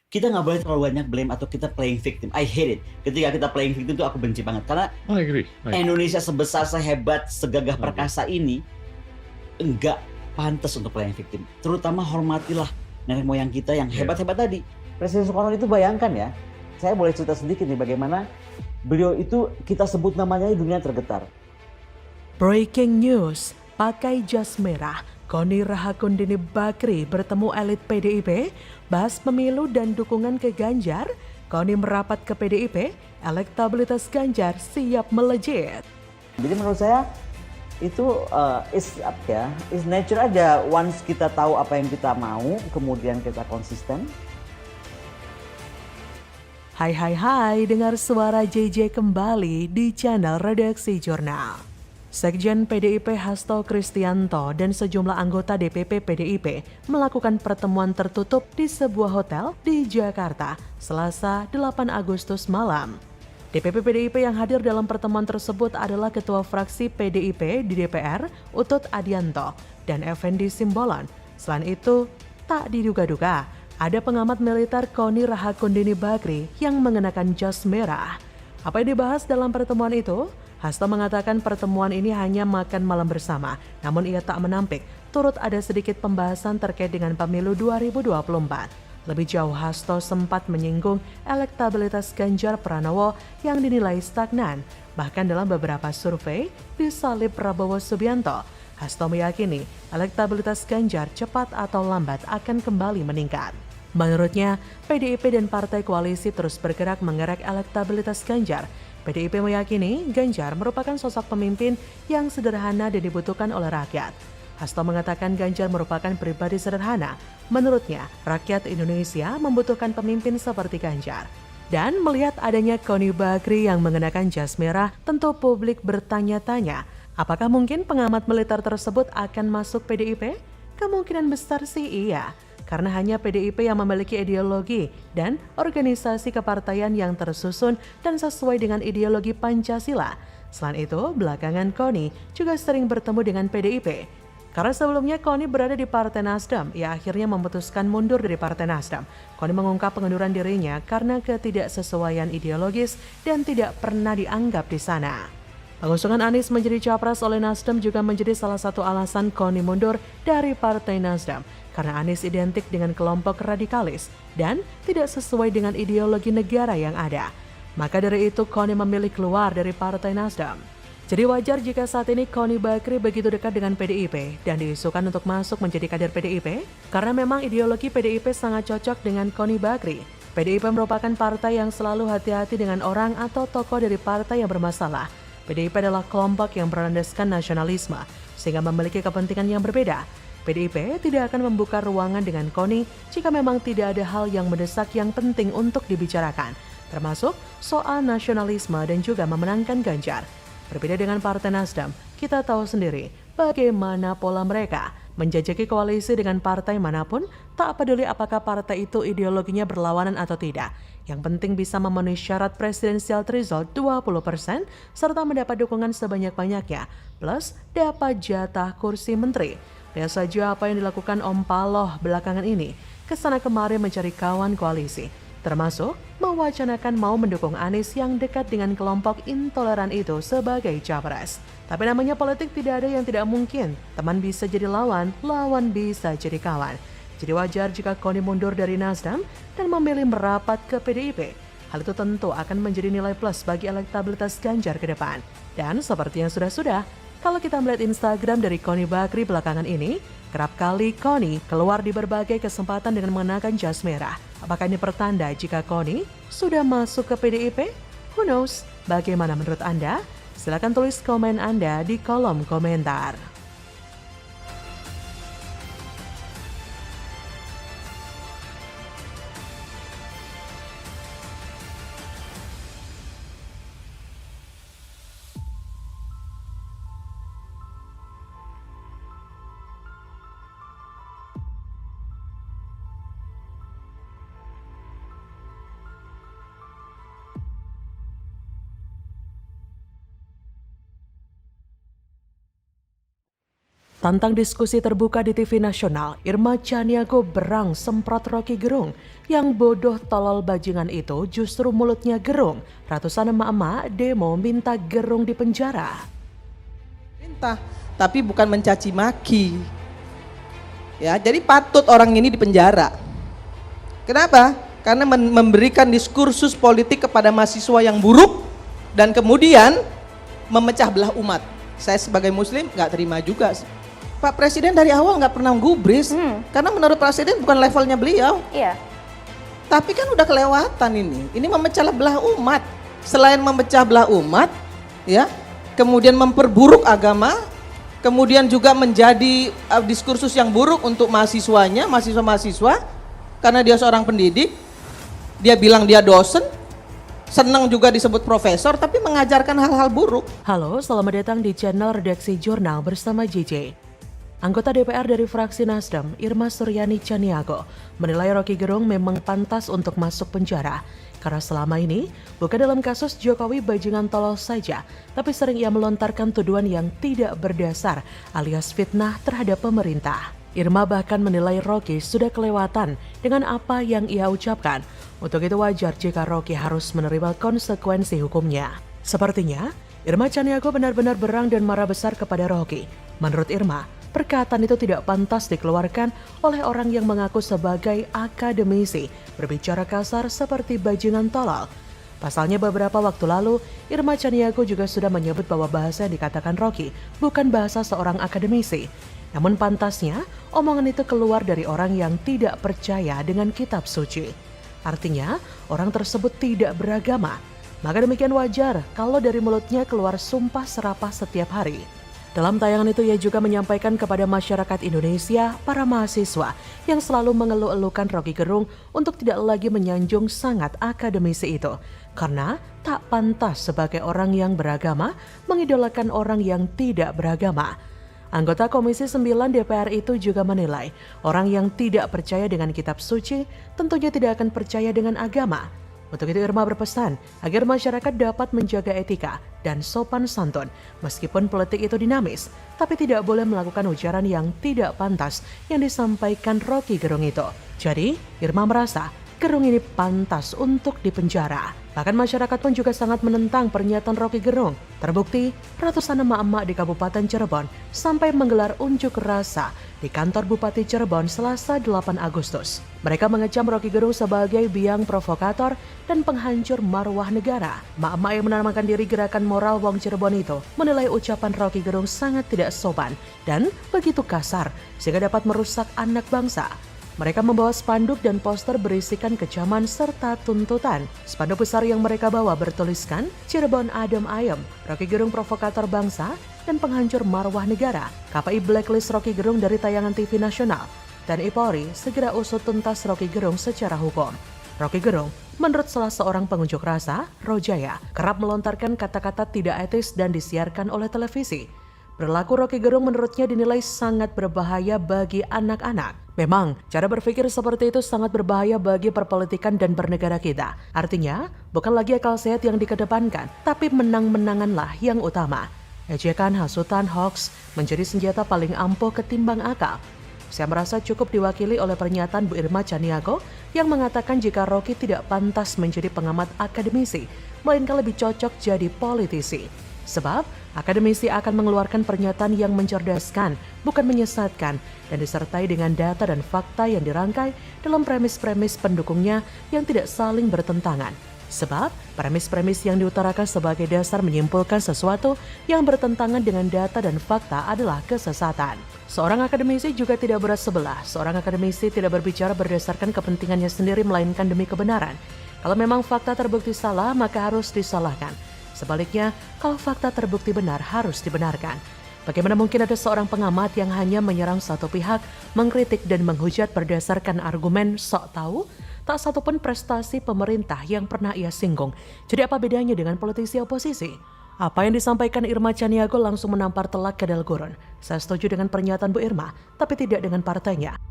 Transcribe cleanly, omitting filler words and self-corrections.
kita nggak boleh terlalu banyak blame atau kita playing victim. I hate it. Ketika kita playing victim itu aku benci banget. Karena I agree. Indonesia sebesar, sehebat, segagah I agree. perkasa ini, enggak pantas untuk playing victim. Terutama hormatilah nenek moyang kita yang Yeah. hebat-hebat tadi. Presiden Soekarno itu bayangkan ya, saya boleh cerita sedikit nih bagaimana beliau itu kita sebut namanya di dunia tergetar. Breaking news, pakai jas merah, Koni Rahakundini Bakri bertemu elit PDIP, bahas pemilu dan dukungan ke Ganjar, Koni merapat ke PDIP, elektabilitas Ganjar siap melejit. Jadi menurut saya itu is nature aja. Once kita tahu apa yang kita mau, kemudian kita konsisten. Hai, dengar suara JJ kembali di channel Redaksi Jurnal. Sekjen PDIP Hasto Kristianto dan sejumlah anggota DPP PDIP melakukan pertemuan tertutup di sebuah hotel di Jakarta, Selasa 8 Agustus malam. DPP PDIP yang hadir dalam pertemuan tersebut adalah Ketua Fraksi PDIP di DPR, Utut Adianto, dan Effendi Simbolon. Selain itu, tak diduga-duga, ada pengamat militer Koni Rahakundini Bakri yang mengenakan jas merah. Apa yang dibahas dalam pertemuan itu? Hasto mengatakan pertemuan ini hanya makan malam bersama, namun ia tak menampik, turut ada sedikit pembahasan terkait dengan pemilu 2024. Lebih jauh, Hasto sempat menyinggung elektabilitas Ganjar Pranowo yang dinilai stagnan. Bahkan dalam beberapa survei, disalib Prabowo Subianto. Hasto meyakini elektabilitas Ganjar cepat atau lambat akan kembali meningkat. Menurutnya, PDIP dan partai koalisi terus bergerak mengerek elektabilitas Ganjar. PDIP meyakini Ganjar merupakan sosok pemimpin yang sederhana dan dibutuhkan oleh rakyat. Hasto mengatakan Ganjar merupakan pribadi sederhana. Menurutnya, rakyat Indonesia membutuhkan pemimpin seperti Ganjar. Dan melihat adanya Koni Bakri yang mengenakan jas merah, tentu publik bertanya-tanya, apakah mungkin pengamat militer tersebut akan masuk PDIP? Kemungkinan besar sih iya, karena hanya PDIP yang memiliki ideologi dan organisasi kepartaian yang tersusun dan sesuai dengan ideologi Pancasila. Selain itu, belakangan Koni juga sering bertemu dengan PDIP. Karena sebelumnya Koni berada di Partai Nasdem, ia akhirnya memutuskan mundur dari Partai Nasdem. Koni mengungkap pengunduran dirinya karena ketidaksesuaian ideologis dan tidak pernah dianggap di sana. Pengusungan Anies menjadi capres oleh Nasdem juga menjadi salah satu alasan Koni mundur dari Partai Nasdem, karena Anies identik dengan kelompok radikalis dan tidak sesuai dengan ideologi negara yang ada. Maka dari itu Koni memilih keluar dari Partai Nasdem. Jadi wajar jika saat ini Koni Bakri begitu dekat dengan PDIP dan diisukan untuk masuk menjadi kader PDIP, karena memang ideologi PDIP sangat cocok dengan Koni Bakri. PDIP merupakan partai yang selalu hati-hati dengan orang atau tokoh dari partai yang bermasalah. PDIP adalah kelompok yang berlandaskan nasionalisme, sehingga memiliki kepentingan yang berbeda. PDIP tidak akan membuka ruangan dengan Koni jika memang tidak ada hal yang mendesak yang penting untuk dibicarakan, termasuk soal nasionalisme dan juga memenangkan Ganjar. Berbeda dengan Partai Nasdem, kita tahu sendiri bagaimana pola mereka menjajaki koalisi dengan partai manapun, tak peduli apakah partai itu ideologinya berlawanan atau tidak. Yang penting bisa memenuhi syarat presidensial threshold 20% serta mendapat dukungan sebanyak-banyaknya, plus dapat jatah kursi menteri. Lihat saja apa yang dilakukan Om Paloh belakangan ini, kesana kemari mencari kawan koalisi, termasuk mewacanakan mau mendukung Anies yang dekat dengan kelompok intoleran itu sebagai capres. Tapi namanya politik tidak ada yang tidak mungkin, teman bisa jadi lawan, lawan bisa jadi kawan. Jadi wajar jika Koni mundur dari Nasdem dan memilih merapat ke PDIP. Hal itu tentu akan menjadi nilai plus bagi elektabilitas Ganjar ke depan. Dan seperti yang sudah-sudah, kalau kita melihat Instagram dari Koni Bakri belakangan ini, kerap kali Koni keluar di berbagai kesempatan dengan mengenakan jas merah. Apakah ini pertanda jika Koni sudah masuk ke PDIP? Who knows? Bagaimana menurut Anda? Silakan tulis komen Anda di kolom komentar. Tantang diskusi terbuka di TV nasional, Irma Chaniago berang semprot Rocky Gerung. Yang bodoh tolol bajingan itu justru mulutnya Gerung. Ratusan emak-emak demo minta Gerung dipenjara. Tapi bukan mencaci maki. Ya, jadi patut orang ini dipenjara. Kenapa? Karena memberikan diskursus politik kepada mahasiswa yang buruk dan kemudian memecah belah umat. Saya sebagai muslim nggak terima juga. Pak Presiden dari awal nggak pernah gubris, karena menurut Presiden bukan levelnya beliau. Iya. Tapi kan udah kelewatan ini. Ini memecah belah umat. Selain memecah belah umat, ya, kemudian memperburuk agama, kemudian juga menjadi diskursus yang buruk untuk mahasiswanya, mahasiswa-mahasiswa, karena dia seorang pendidik, dia bilang dia dosen, senang juga disebut profesor, tapi mengajarkan hal-hal buruk. Halo, selamat datang di channel Redaksi Jurnal bersama JJ. Anggota DPR dari fraksi Nasdem, Irma Suryani Chaniago, menilai Rocky Gerung memang pantas untuk masuk penjara. Karena selama ini, bukan dalam kasus Jokowi bajingan tolol saja, tapi sering ia melontarkan tuduhan yang tidak berdasar alias fitnah terhadap pemerintah. Irma bahkan menilai Rocky sudah kelewatan dengan apa yang ia ucapkan. Untuk itu wajar jika Rocky harus menerima konsekuensi hukumnya. Sepertinya, Irma Chaniago benar-benar berang dan marah besar kepada Rocky. Menurut Irma, perkataan itu tidak pantas dikeluarkan oleh orang yang mengaku sebagai akademisi, berbicara kasar seperti bajingan tolol. Pasalnya beberapa waktu lalu, Irma Chaniago juga sudah menyebut bahwa bahasa yang dikatakan Rocky bukan bahasa seorang akademisi. Namun pantasnya, omongan itu keluar dari orang yang tidak percaya dengan kitab suci. Artinya, orang tersebut tidak beragama. Maka demikian wajar kalau dari mulutnya keluar sumpah serapah setiap hari. Dalam tayangan itu ia juga menyampaikan kepada masyarakat Indonesia, para mahasiswa yang selalu mengeluh-elukan Rocky Gerung untuk tidak lagi menyanjung sangat akademisi itu. Karena tak pantas sebagai orang yang beragama mengidolakan orang yang tidak beragama. Anggota Komisi 9 DPR itu juga menilai orang yang tidak percaya dengan kitab suci tentunya tidak akan percaya dengan agama. Untuk itu Irma berpesan agar masyarakat dapat menjaga etika dan sopan santun meskipun politik itu dinamis, tapi tidak boleh melakukan ujaran yang tidak pantas yang disampaikan Rocky Gerung itu. Jadi Irma merasa Gerung ini pantas untuk dipenjara. Bahkan masyarakat pun juga sangat menentang pernyataan Rocky Gerung. Terbukti ratusan emak-emak di Kabupaten Cirebon sampai menggelar unjuk rasa di kantor Bupati Cirebon Selasa 8 Agustus. Mereka mengecam Rocky Gerung sebagai biang provokator dan penghancur marwah negara. Emak-emak yang menamakan diri Gerakan Moral Wong Cirebon itu menilai ucapan Rocky Gerung sangat tidak sopan dan begitu kasar sehingga dapat merusak anak bangsa. Mereka membawa spanduk dan poster berisikan kecaman serta tuntutan. Spanduk besar yang mereka bawa bertuliskan Cirebon Adem Ayem, Rocky Gerung provokator bangsa dan penghancur marwah negara. KPI blacklist Rocky Gerung dari tayangan TV nasional. TNI Polri segera usut tuntas Rocky Gerung secara hukum. Rocky Gerung, menurut salah seorang pengunjuk rasa, Rojaya, kerap melontarkan kata-kata tidak etis dan disiarkan oleh televisi. Perilaku Rocky Gerung menurutnya dinilai sangat berbahaya bagi anak-anak. Memang, cara berpikir seperti itu sangat berbahaya bagi perpolitikan dan bernegara kita. Artinya, bukan lagi akal sehat yang dikedepankan, tapi menang-menanganlah yang utama. Ejekan, hasutan, hoax menjadi senjata paling ampuh ketimbang akal. Saya merasa cukup diwakili oleh pernyataan Bu Irma Chaniago yang mengatakan jika Rocky tidak pantas menjadi pengamat akademisi, melainkan lebih cocok jadi politisi. Sebab, akademisi akan mengeluarkan pernyataan yang mencerdaskan, bukan menyesatkan, dan disertai dengan data dan fakta yang dirangkai dalam premis-premis pendukungnya yang tidak saling bertentangan. Sebab, premis-premis yang diutarakan sebagai dasar menyimpulkan sesuatu yang bertentangan dengan data dan fakta adalah kesesatan. Seorang akademisi juga tidak berat sebelah. Seorang akademisi tidak berbicara berdasarkan kepentingannya sendiri melainkan demi kebenaran. Kalau memang fakta terbukti salah, maka harus disalahkan. Sebaliknya, kalau fakta terbukti benar harus dibenarkan. Bagaimana mungkin ada seorang pengamat yang hanya menyerang satu pihak, mengkritik dan menghujat berdasarkan argumen sok tahu? Tak satupun prestasi pemerintah yang pernah ia singgung. Jadi apa bedanya dengan politisi oposisi? Apa yang disampaikan Irma Chaniago langsung menampar telak ke dalam gurun. Saya setuju dengan pernyataan Bu Irma, tapi tidak dengan partainya.